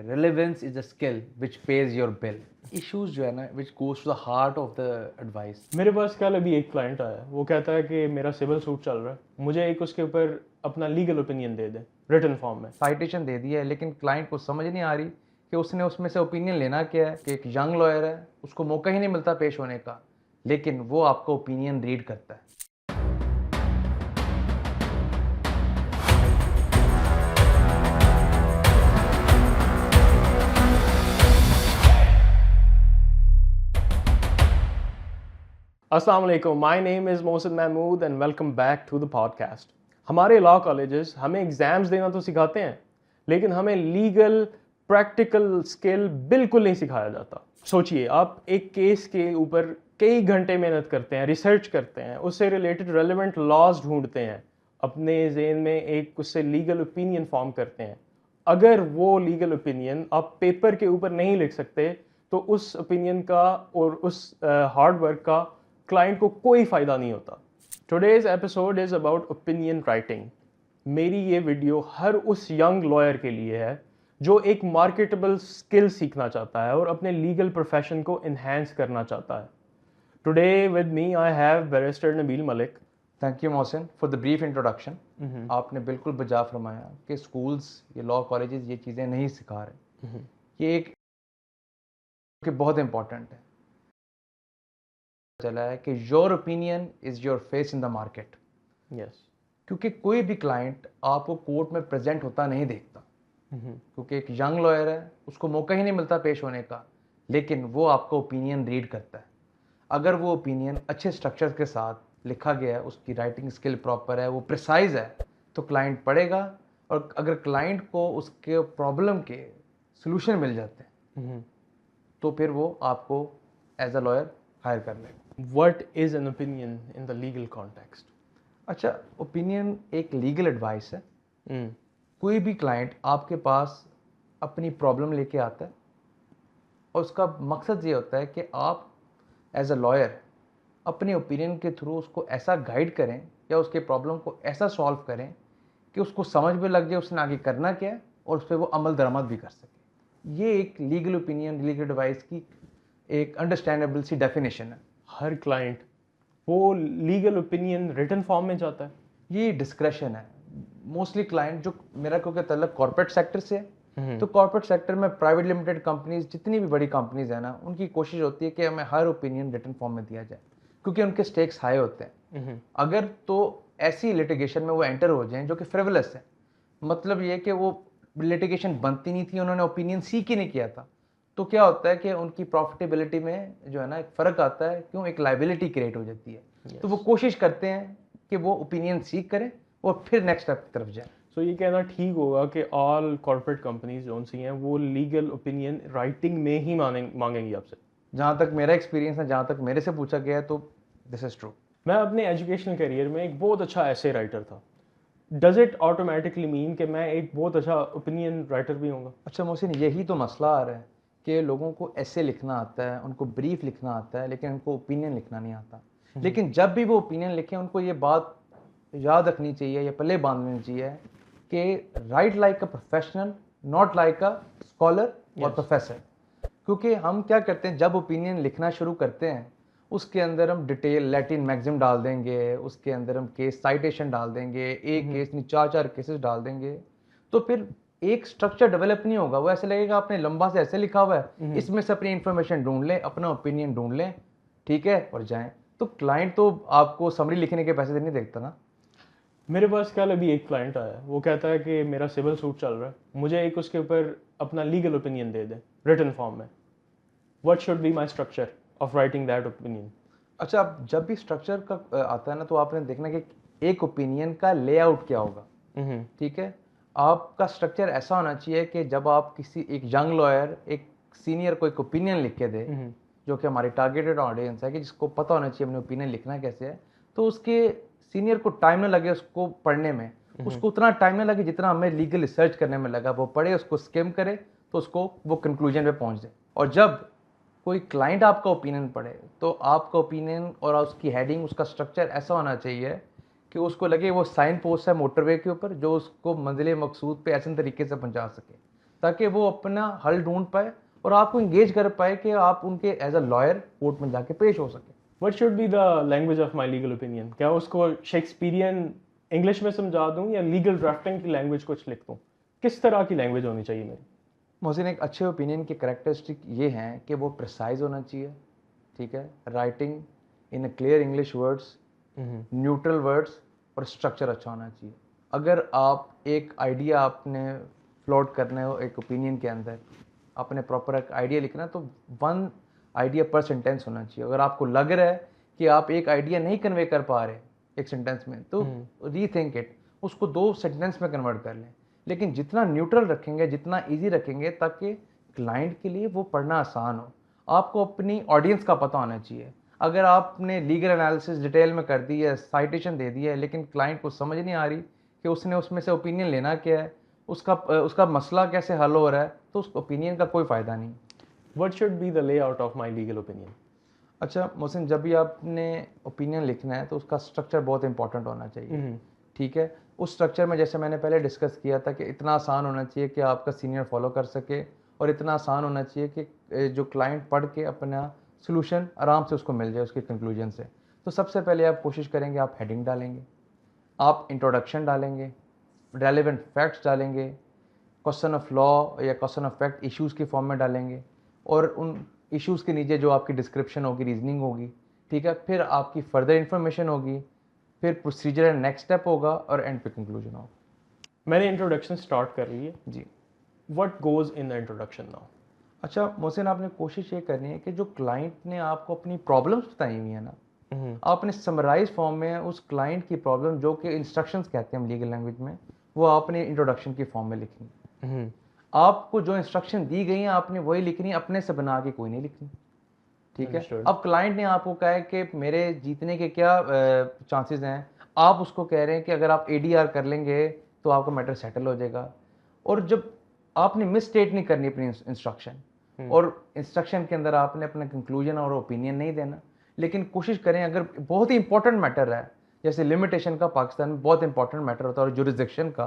Relevance is a skill which pays your bill. Issues जो है ना which goes to the heart of the advice. मेरे पास कल अभी एक क्लाइंट आया, वो कहता है कि मेरा सिविल सूट चल रहा है, मुझे एक उसके ऊपर अपना लीगल ओपिनियन दे दे रिटन फॉर्म में। साइटेशन दे दी है लेकिन क्लाइंट को समझ नहीं आ रही कि उसने उसमें से ओपिनियन लेना क्या है। कि एक यंग लॉयर है, उसको मौका ही नहीं मिलता पेश होने का, लेकिन वो आपका ओपिनियन रीड करता है। अस्सलाम वालेकुम, my name is Mohsin Mahmood and welcome back to the podcast. हमारे लॉ कॉलेजेस हमें एग्ज़ाम्स देना तो सिखाते हैं, लेकिन हमें लीगल प्रैक्टिकल स्किल बिल्कुल नहीं सिखाया जाता। सोचिए, आप एक केस के ऊपर कई घंटे मेहनत करते हैं, रिसर्च करते हैं, उससे रिलेटेड रेलेवेंट लॉज ढूंढते हैं, अपने जहन में एक उससे लीगल ओपिनियन फॉर्म करते हैं। अगर वो लीगल ओपिनियन आप पेपर के ऊपर नहीं लिख सकते तो उस ओपिनियन का और उस हार्ड वर्क का क्लाइंट को कोई फ़ायदा नहीं होता। Today's episode is about opinion writing. मेरी ये वीडियो हर उस यंग लॉयर के लिए है जो एक मार्केटेबल स्किल सीखना चाहता है और अपने लीगल प्रोफेशन को इन्हेंस करना चाहता है। Today with me I have barrister Nabeel Malik. Thank you Mohsin for the brief introduction. आपने बिल्कुल बजा फरमाया कि स्कूल्स, ये लॉ कॉलेजेस ये चीज़ें नहीं सिखा रहे। ये एक कि बहुत इंपॉर्टेंट है। चला है कि your opinion is your face in the market. Yes, क्योंकि कोई भी क्लाइंट आपको कोर्ट में प्रेजेंट होता नहीं देखता, क्योंकि एक यंग लॉयर है, उसको मौका ही नहीं मिलता पेश होने का, लेकिन वो आपका ओपिनियन रीड करता है। अगर वो ओपिनियन अच्छे स्ट्रक्चर के साथ लिखा गया है, उसकी राइटिंग स्किल प्रॉपर है, वो प्रिसाइज है, तो क्लाइंट पढ़ेगा। और अगर क्लाइंट को उसके प्रॉब्लम के सलूशन मिल जाते हैं तो फिर वो आपको एज अ लॉयर हायर कर लेगा। What is an opinion in the legal context? अच्छा, ओपिनियन एक लीगल एडवाइस है। कोई भी क्लाइंट आपके पास अपनी प्रॉब्लम लेके आता है और उसका मकसद ये होता है कि आप एज अ लॉयर अपने ओपिनियन के थ्रू उसको ऐसा गाइड करें या उसके प्रॉब्लम को ऐसा सॉल्व करें कि उसको समझ में लग जाए उसने आगे करना क्या है और उस पर वो अमल दरामद भी कर सके। ये एक लीगल ओपिनियन, लीगल एडवाइस की एक अंडरस्टैंडेबल सी डेफिनेशन है। हर क्लाइंट वो लीगल ओपिनियन रिटन फॉर्म में चाहता है। ये डिस्क्रेशन है। मोस्टली क्लाइंट जो मेरा क्योंकि तल्लक कॉर्पोरेट सेक्टर से है, तो कॉर्पोरेट सेक्टर में प्राइवेट लिमिटेड कंपनीज, जितनी भी बड़ी कंपनीज है ना, उनकी कोशिश होती है कि हमें हर ओपिनियन रिटन फॉर्म में दिया जाए, क्योंकि उनके स्टेक्स हाई होते हैं। अगर तो ऐसी लिटिगेशन में वो एंटर हो जाएं जो कि फ्रिवलस है, मतलब ये कि वो लिटिगेशन बनती नहीं थी, उन्होंने ओपिनियन सीख ही नहीं किया था, तो क्या होता है कि उनकी प्रॉफिटेबिलिटी में जो है ना एक फ़र्क आता है, क्यों, एक लाइबिलिटी क्रिएट हो जाती है। तो वो कोशिश करते हैं कि वो ओपिनियन सीख करें और फिर नेक्स्ट स्टेप की तरफ जाएं। सो ये कहना ठीक होगा कि ऑल कॉर्पोरेट कंपनीज जो सी हैं वो लीगल ओपिनियन राइटिंग में ही मांगेंगी आपसे? जहाँ तक मेरा एक्सपीरियंस है, जहाँ तक मेरे से पूछा गया है, तो दिस इज़ ट्रू। मैं अपने एजुकेशनल करियर में एक बहुत अच्छा ऐसे राइटर था। डज इट ऑटोमेटिकली मीन कि मैं एक बहुत अच्छा ओपिनियन राइटर भी होऊंगा? अच्छा मोहसिन, यही तो मसला आ रहा है कि लोगों को ऐसे लिखना आता है, उनको ब्रीफ लिखना आता है, लेकिन उनको ओपिनियन लिखना नहीं आता। लेकिन जब भी वो ओपिनियन लिखें, उनको ये बात याद रखनी चाहिए या पल्ले बांधनी चाहिए कि right like a professional, not like a scholar और प्रोफेसर। क्योंकि हम क्या करते हैं, जब ओपिनियन लिखना शुरू करते हैं, उसके अंदर हम डिटेल लैटिन मैक्सिम डाल देंगे, उसके अंदर हम केस साइटेशन डाल देंगे, एक केस नहीं चार चार केसेस डाल देंगे, तो फिर एक स्ट्रक्चर डेवलप नहीं होगा। वो ऐसे लगेगा आपने लंबा से ऐसे लिखा हुआ है, इसमें से अपनी इंफॉर्मेशन ढूंढ लें, अपना ओपिनियन ढूंढ लें, ठीक है, और जाएं। तो क्लाइंट तो आपको समरी लिखने के पैसे नहीं देखता ना। मेरे पास कल अभी एक क्लाइंट आया, वो कहता है कि मेरा सिविल सूट चल रहा है, मुझे एक उसके ऊपर अपना लीगल ओपिनियन दे दे रिटन फॉर्म में। What should be my structure of writing that opinion? अच्छा, अब जब भी स्ट्रक्चर का आता है ना, तो आपने देखना कि एक ओपिनियन का लेआउट क्या होगा। ठीक है, आपका स्ट्रक्चर ऐसा होना चाहिए कि जब आप किसी एक यंग लॉयर, एक सीनियर को एक ओपिनियन लिख के दे, जो कि हमारी टारगेटेड ऑडियंस है, कि जिसको पता होना चाहिए अपने ओपिनियन लिखना कैसे है, तो उसके सीनियर को टाइम ना लगे उसको पढ़ने में, उसको उतना टाइम ना लगे जितना हमें लीगल रिसर्च करने में लगा। वो पढ़े, उसको स्किम करे, तो उसको वो कंक्लूजन पे पहुंच जाए। और जब कोई क्लाइंट आपका ओपिनियन पढ़े, तो आपका ओपिनियन और उसकी हेडिंग, उसका स्ट्रक्चर ऐसा होना चाहिए कि उसको लगे वो साइन पोस्ट है मोटरवे के ऊपर, जो उसको मंजिल मकसूद पे ऐसे तरीके से पहुंचा सके। ताकि वो अपना हल ढूंढ पाए और आपको इंगेज कर पाए कि आप उनके एज अ लॉयर कोर्ट में जाके पेश हो सके। What should be the language of my legal opinion? क्या उसको शेक्सपियरियन इंग्लिश में समझा दूं या लीगल ड्राफ्टिंग की लैंग्वेज कुछ लिख दूं? किस तरह की लैंग्वेज होनी चाहिए मेरी? मोहसिन, एक अच्छे ओपिनियन की करेक्टरिस्टिक ये हैं कि वो प्रिसाइज होना चाहिए, ठीक है, writing in a clear English words, neutral words, और स्ट्रक्चर अच्छा होना चाहिए। अगर आप एक आइडिया आपने फ्लोट करना हो एक ओपिनियन के अंदर, आपने प्रॉपर एक आइडिया लिखना है, तो 1 आइडिया पर सेंटेंस होना चाहिए। अगर आपको लग रहा है कि आप एक आइडिया नहीं कन्वे कर पा रहे एक सेंटेंस में, तो रीथिंक इट, उसको 2 सेंटेंस में कन्वर्ट कर लें। लेकिन जितना न्यूट्रल रखेंगे, जितना ईजी रखेंगे, ताकि क्लाइंट के लिए वो पढ़ना आसान हो। आपको अपनी ऑडियंस का पता होना चाहिए। अगर आपने लीगल एनालिसिस डिटेल में कर दी है, साइटेशन दे दी है, लेकिन क्लाइंट को समझ नहीं आ रही कि उसने उसमें से ओपिनियन लेना क्या है, उसका मसला कैसे हल हो रहा है, तो उस ओपिनियन का कोई फ़ायदा नहीं। What should be the layout of my legal opinion? अच्छा मोहसिन, जब भी आपने ओपिनियन लिखना है तो उसका स्ट्रक्चर बहुत इंपॉर्टेंट होना चाहिए, ठीक है। उस स्ट्रक्चर में जैसे मैंने पहले डिस्कस किया था कि इतना आसान होना चाहिए कि आपका सीनियर फॉलो कर सके, और इतना आसान होना चाहिए कि जो क्लाइंट पढ़ के अपना सोल्यूशन आराम से उसको मिल जाए उसके कंक्लूजन से। तो सबसे पहले आप कोशिश करेंगे, आप हेडिंग डालेंगे, आप इंट्रोडक्शन डालेंगे, रेलेवेंट फैक्ट्स डालेंगे, क्वेश्चन ऑफ लॉ या क्वेश्चन ऑफ फैक्ट इश्यूज़ के फॉर्म में डालेंगे, और उन इश्यूज़ के नीचे जो आपकी डिस्क्रिप्शन होगी, रीजनिंग होगी, ठीक है, फिर आपकी फर्दर इन्फॉर्मेशन होगी, फिर प्रोसीजर एंड नेक्स्ट स्टेप होगा, और एंड पे कंक्लूजन होगा। मैंने इंट्रोडक्शन स्टार्ट कर ली है जी। What goes in the introduction now? अच्छा मोहसिन, आपने कोशिश ये करनी है कि जो क्लाइंट ने आपको अपनी प्रॉब्लम्स बताई हुई है ना, आपने समराइज फॉर्म में उस क्लाइंट की प्रॉब्लम, जो कि इंस्ट्रक्शंस कहते हैं हम लीगल लैंग्वेज में, वो आपने इंट्रोडक्शन की फॉर्म में लिखनी। आपको जो इंस्ट्रक्शन दी गई हैं आपने वही लिखनी, अपने से बना के कोई नहीं लिखनी, ठीक है। Understood. अब क्लाइंट ने आपको कहा है कि मेरे जीतने के क्या चांसेस हैं, आप उसको कह रहे हैं कि अगर आप एडीआर कर लेंगे तो आपका मैटर सेटल हो जाएगा। और जब आपने मिस स्टेट नहीं करनी अपनी इंस्ट्रक्शन, और इंस्ट्रक्शन के अंदर आपने अपना कंक्लूजन और ओपिनियन नहीं देना, लेकिन कोशिश करें, अगर बहुत ही इंपॉर्टेंट मैटर है, जैसे लिमिटेशन का पाकिस्तान में बहुत इंपॉर्टेंट मैटर होता है, और जुरिसडिक्शन का,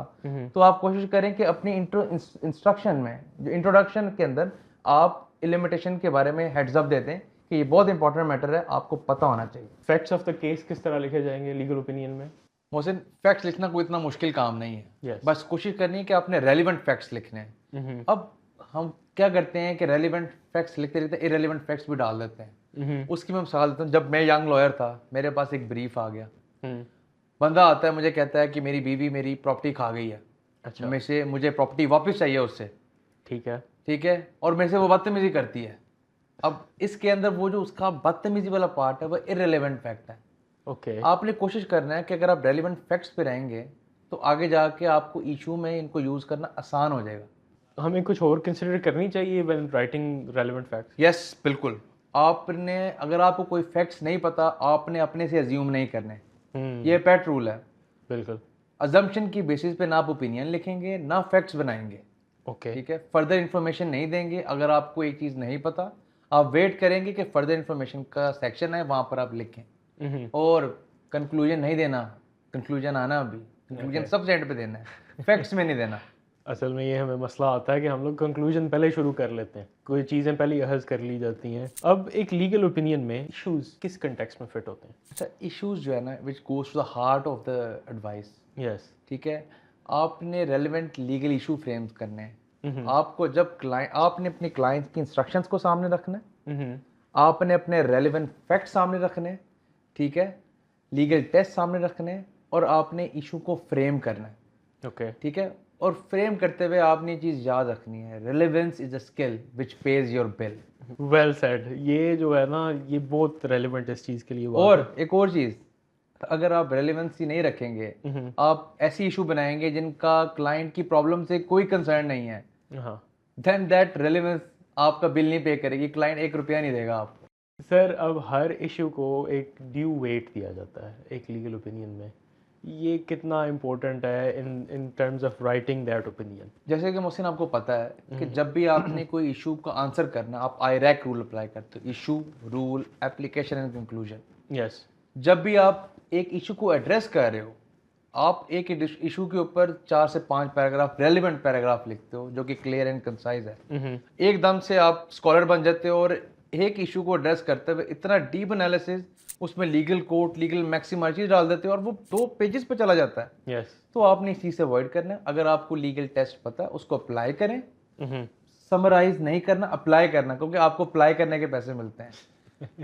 तो आप कोशिश करें कि अपनी इंस्ट्रक्शन में, जो इंट्रोडक्शन के अंदर, आप लिमिटेशन के बारे में हेड्स अप देते हैं कि ये बहुत इंपॉर्टेंट मैटर है, आपको पता होना चाहिए। फैक्ट्स ऑफ द केस किस तरह लिखे जाएंगे लीगल ओपिनियन में? मोहसिन, फैक्ट्स लिखना कोई इतना मुश्किल काम नहीं है। Yes. बस कोशिश करनी है कि आपने रेलिवेंट फैक्ट्स लिखने हैं। अब हम क्या करते हैं कि रेलिवेंट फैक्ट्स लिखते लिखते इरेलीवेंट फैक्ट्स भी डाल देते हैं। उसकी मैं मिसाल देता हूँ। जब मैं यंग लॉयर था, मेरे पास एक ब्रीफ आ गया, बंदा आता है, मुझे कहता है कि मेरी बीवी मेरी प्रॉपर्टी खा गई है, अच्छा, मुझे प्रॉपर्टी वापस चाहिए उससे, ठीक है, ठीक है, और मेरे से वो बदतमीजी करती है। अब इसके अंदर वो जो उसका बदतमीजी वाला पार्ट है वो इरेलीवेंट फैक्ट है। ओके। आपने कोशिश करना है कि अगर आप रेलिवेंट फैक्ट्स पे रहेंगे तो आगे जाके आपको इशू में इनको यूज़ करना आसान हो जाएगा। हमें कुछ और कंसिडर करनी चाहिए when writing relevant facts? Yes, बिल्कुल। आपने, अगर आपको कोई फैक्ट्स नहीं पता, आपने अपने से अज्यूम नहीं करने। ये पेट रूल है। बिल्कुल। अजम्पशन की बेसिस पे ना आप ओपिनियन लिखेंगे, ना फैक्ट्स बनाएंगे, ओके, ठीक है। फर्दर इन्फॉर्मेशन नहीं देंगे। अगर आपको एक चीज़ नहीं पता, आप वेट करेंगे कि फर्दर इन्फॉर्मेशन का सेक्शन है, वहाँ पर आप लिखें। और कंक्लूजन नहीं देना, कंक्लूजन आना, अभी कंक्लूजन सब एंड पे देना है, फैक्ट्स में नहीं देना। असल में ये हमें मसला आता है कि हम लोग कंक्लूजन पहले शुरू कर लेते हैं, कोई चीज़ें पहले अहज़ कर ली जाती हैं। अब एक लीगल ओपिनियन में इश्यूज किस कंटेक्स्ट में फिट होते हैं? अच्छा, इश्यूज जो है ना, which goes to the heart of the advice, yes, ठीक है। आपने रेलिवेंट लीगल इशू फ्रेम करने हैं। आपको जब आपने अपने क्लाइंट की इंस्ट्रक्शंस को सामने रखना है, आपने अपने रेलिवेंट फैक्ट सामने रखने हैं, ठीक है, लीगल टेस्ट सामने रखने हैं, और आपने इशू को फ्रेम करना है, ओके, ठीक है। और फ्रेम करते हुए आपने ये चीज़ याद रखनी है, relevance is a skill which page your bill. Well said. ये जो है ना, ये बहुत रेलिवेंट इस चीज़ के लिए। और एक और चीज़, अगर आप रेलेवेंसी नहीं रखेंगे, आप ऐसी इशू बनाएंगे जिनका क्लाइंट की प्रॉब्लम से कोई कंसर्न नहीं है, हाँ देन दैट रेलेवेंस आपका बिल नहीं पे करेगी, क्लाइंट 1 रुपया नहीं देगा आपको। सर, अब हर इशू को एक ड्यू वेट दिया जाता है एक लीगल ओपिनियन में। ये कितना इम्पोर्टेंट है in terms of writing that opinion? जैसे कि मोहसिन आपको पता है कि जब भी आपने कोई इशू का आंसर करना, आप आईरैक रूल अप्लाई करते हो, issue, rule, application and conclusion. Yes. जब भी आप एक इशू को एड्रेस कर रहे हो, आप एक इशू के ऊपर 4 से 5 पैराग्राफ रेलिवेंट पैराग्राफ लिखते हो जो कि क्लियर एंड कंसाइज है, एकदम से आप स्कॉलर बन जाते हो और एक इशू को एड्रेस करते हुए इतना डीप एनालिसिस, उसमें लीगल कोर्ट, लीगल मैक्सिम हर चीज डाल देते हो और वो 2 पेजेस पे चला जाता है। तो आपने इस चीज से अवॉइड करना है। अगर आपको लीगल टेस्ट पता है उसको अप्लाई करें, समराइज नहीं करना, अप्लाई करना, क्योंकि आपको अप्लाई करने के पैसे मिलते हैं।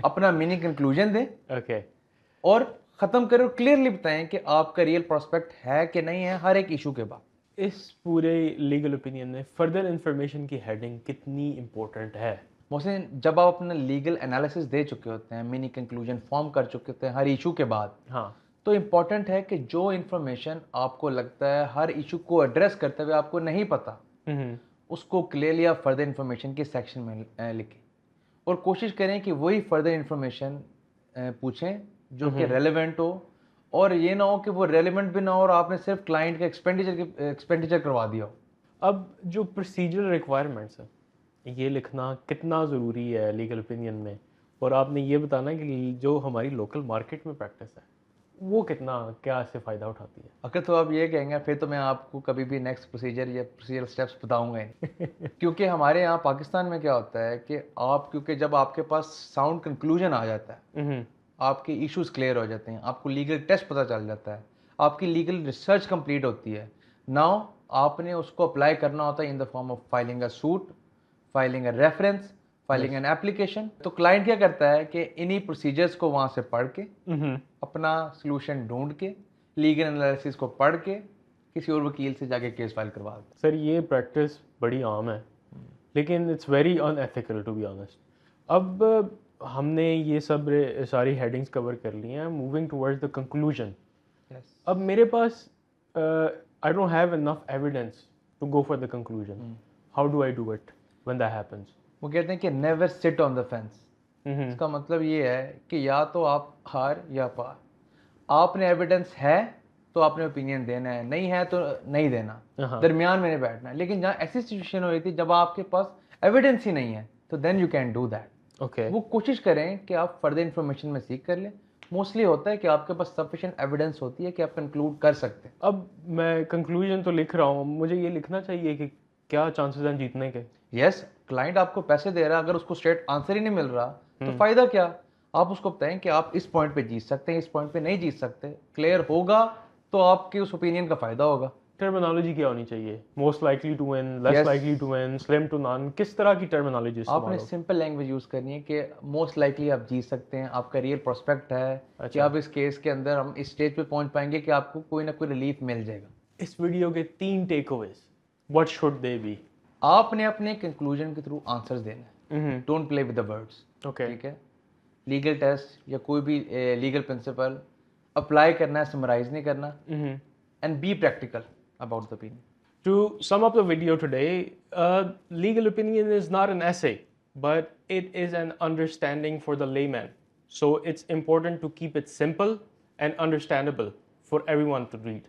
अपना मिनी कंक्लूजन दें और खत्म करो, क्लियरली बताएं कि आपका रियल प्रोस्पेक्ट है कि नहीं है हर एक इशू के बाद। इस पूरे लीगल ओपिनियन में फर्दर इंफॉर्मेशन की हेडिंग कितनी इंपॉर्टेंट है? मोहसिन, जब आप अपना लीगल एनालिसिस दे चुके होते हैं, मिनी कंक्लूजन फॉर्म कर चुके होते हैं हर इशू के बाद, तो इम्पॉर्टेंट है कि जो इन्फॉर्मेशन आपको लगता है हर इशू को एड्रेस करते हुए आपको नहीं पता, उसको क्लियरली आप फर्दर इन्फॉर्मेशन के सेक्शन में लिखें और कोशिश करें कि वही फर्दर इन्फॉर्मेशन पूछें जो कि रेलेवेंट हो, और ये ना हो कि वो रेलेवेंट भी ना हो और आपने सिर्फ क्लाइंट का एक्सपेंडिचर करवा दिया हो। अब जो प्रोसीजरल रिक्वायरमेंट्स है, ये लिखना कितना ज़रूरी है लीगल ओपिनियन में, और आपने ये बताना कि जो हमारी लोकल मार्केट में प्रैक्टिस है वो कितना, क्या इससे फ़ायदा उठाती है? अगर तो आप ये कहेंगे फिर तो मैं आपको कभी भी नेक्स्ट प्रोसीजर या प्रोसीजरल स्टेप्स बताऊंगा ही नहीं। क्योंकि हमारे यहाँ पाकिस्तान में क्या होता है कि क्योंकि जब आपके पास साउंड कंक्लूजन आ जाता है, आपके इश्यूज क्लियर हो जाते हैं, आपको लीगल टेस्ट पता चल जाता है, आपकी लीगल रिसर्च कंप्लीट होती है, नाउ आपने उसको अप्लाई करना होता है in the form of filing a suit, filing a reference, filing an application. तो क्लाइंट क्या करता है कि इन्हीं प्रोसीजर्स को वहां से पढ़ के अपना सोल्यूशन ढूंढ के लीगल एनालिसिस को पढ़ के किसी और वकील से जाके केस फाइल करवा देता है। सर ये प्रैक्टिस बड़ी आम है, लेकिन it's very unethical to be honest. अब हमने ये सब सारी हेडिंग्स कवर कर ली हैं, मूविंग टुवर्ड्स द कंक्लूजन। अब मेरे पास I don't have enough evidence to go for the conclusion. How do I do it when that happens? वो कहते हैं कि never sit on the fence. इसका मतलब ये है कि या तो आप हार या पार। आपने एविडेंस है तो आपने ओपिनियन देना है, नहीं है तो नहीं देना, दरमियान में नहीं बैठना है। लेकिन जहाँ ऐसी सिचुएशन हुई थी जब आपके पास एविडेंस ही नहीं है, तो then you can do that. वो कोशिश करें कि आप फर्दर इन्फॉर्मेशन में सीख कर लें। मोस्टली होता है कि आपके पास सफिशिएंट एविडेंस होती है कि आप कंक्लूड कर सकते हैं। अब मैं कंक्लूजन तो लिख रहा हूँ, मुझे ये लिखना चाहिए कि क्या चांसेस हैं जीतने के? यस, क्लाइंट आपको पैसे दे रहा है, अगर उसको स्ट्रेट आंसर ही नहीं मिल रहा तो फायदा क्या? आप उसको बताएं कि आप इस पॉइंट पे जीत सकते हैं, इस पॉइंट पे नहीं जीत सकते। क्लियर होगा तो आपके उस ओपिनियन का फायदा होगा। टर्मिनोलॉजी क्या होनी चाहिए? Most likely to win, less likely to win, slim to none, किस तरह की टर्मिनोलॉजी? आपने सिंपल लैंग्वेज यूज करनी है कि मोस्ट लाइकली आप जीत सकते हैं, आपका रियल प्रोस्पेक्ट है कि आप इस केस के अंदर हम इस स्टेज पे पहुंच पाएंगे कि आपको कोई ना कोई रिलीफ मिल जाएगा। इस वीडियो के 3 takeaways, what should they B? आपने अपने कंक्लूजन के थ्रू आंसर्स देने हैं, don't play with the words. ठीक है, लीगल टेस्ट या कोई भी लीगल प्रिंसिपल अप्लाई करना है, समराइज नहीं करना, and be practical about the opinion. To sum up the video today, legal opinion is not an essay, but it is an understanding for the layman. So it's important to keep it simple and understandable for everyone to read.